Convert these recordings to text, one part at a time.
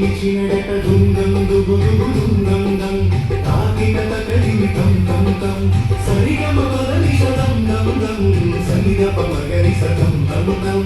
చిమిచినడట దుంగం దుగుదుగుదుంగం దం తాకినట కదిమి తం తం తం సరిగమ పదని సదం దం దం సనిదప మగరి సదం దం దం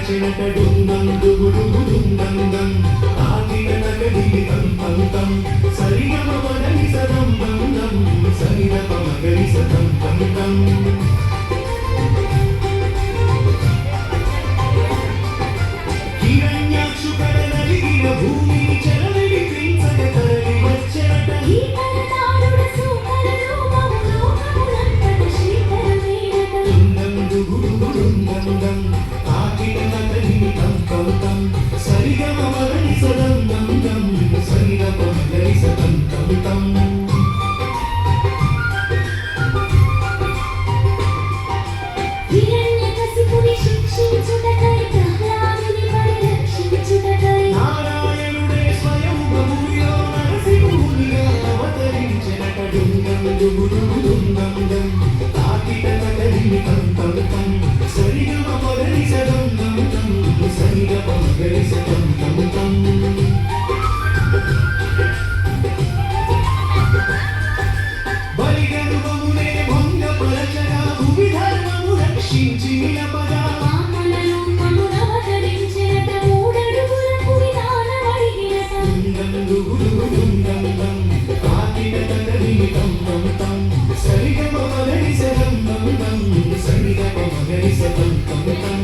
చినట డుంగం దుగుదుగుదుంగం దం తాకినట కదిమి తం తం తం సరిగమ పదని సదం దం దం సనిదప మగరి సదం దం దం హిరణ్యాక్షు కడనలిగిన భూమిని చెరవిడి క్రీంచక తరలి వచ్చెనట డుంగం దుగుదుగుదుంగం దం తాకినట కదిమి తం తం తం సరిగమ పదని సదం దం దం సనిదప మగరి సదం దం దం నారాయణుడే స్వయంగా భూమిలో నరసింహునిగా అవతరించెనట డుంగం దుగుదుగుదుంగం దం తాకినట కదిమి తం తం తం సరిగమ పదని సదం దం దం సనిదప మగరి సదం దం దం బలిగర్వమునే భంగపరచగా భూమి ధర్మము రక్షించి నిలపగా డుంగం దుగుదుగుదుంగం దం తాకినట కదిమి తం తం తం సరిగమ పదని సదం దం దం సనిదప మగరి సదం దం దం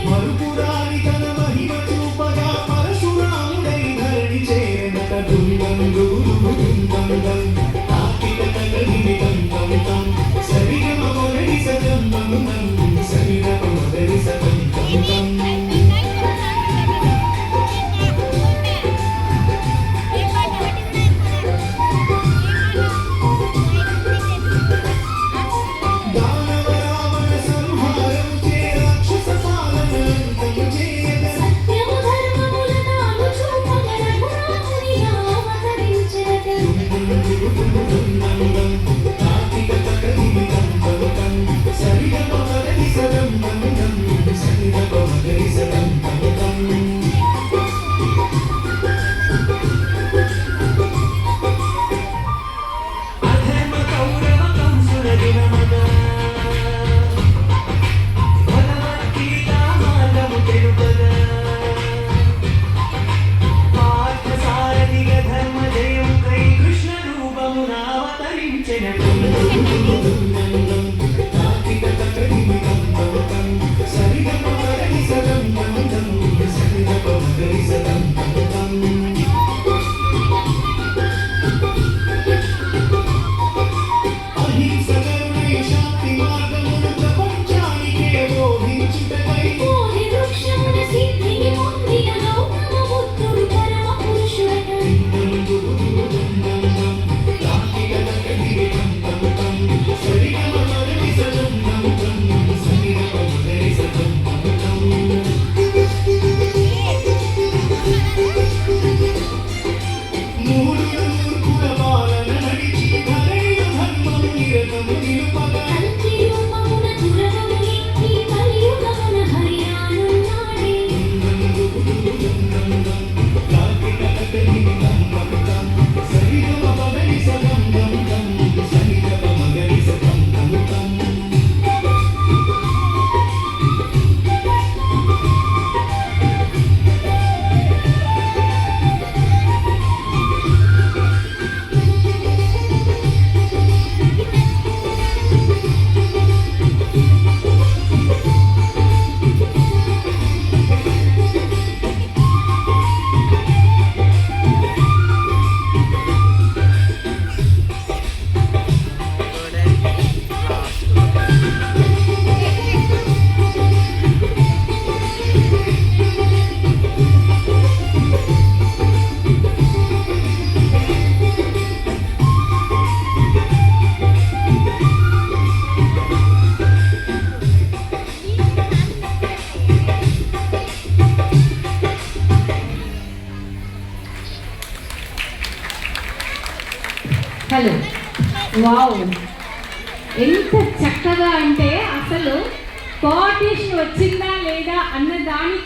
మరుపురాని తన మహిమ చూపగా పరశురాముడై ధరణి చేరనట డుంగం దుగుదుగుదుంగం దం తాకినట కదిమి తం తం తం సరిగమ పదని సదం దం దం సనిదప మగరి సదం దం దం దానవరావణ సంహారం చే రాక్షస పాలనంతం చేయగా డుంగం దుగుదుగుదుంగం దం తాకినట కదిమి తం తం తం సరిగమ పదని సదం దం దం సనిదప మగరి సదం దం దం అధర్మ కౌరవ కంసుల దినమద భగవద్గీత మార్గము తెలుపగా పార్థసారథిగా ధర్మ జయం కై కృష్ణ రూపమున అవతరించెన డుంగం దం తాకినట కదిమి తం తం తం సరిగమ పదని సదం దం దం సనిదప మగరి సదం దం దం అహింసకరుడై శాంతి మార్గమును ప్రపంచానికే బోధించుటకై డుంగం దుగుదుగుదుంగం దం తాకినట కదిమి తం తం తం సరిగమ హలో, వావ్, ఎంత చక్కగా అంటే అసలు కోఆర్డినేషన్ వచ్చిందా లేదా అన్న దాని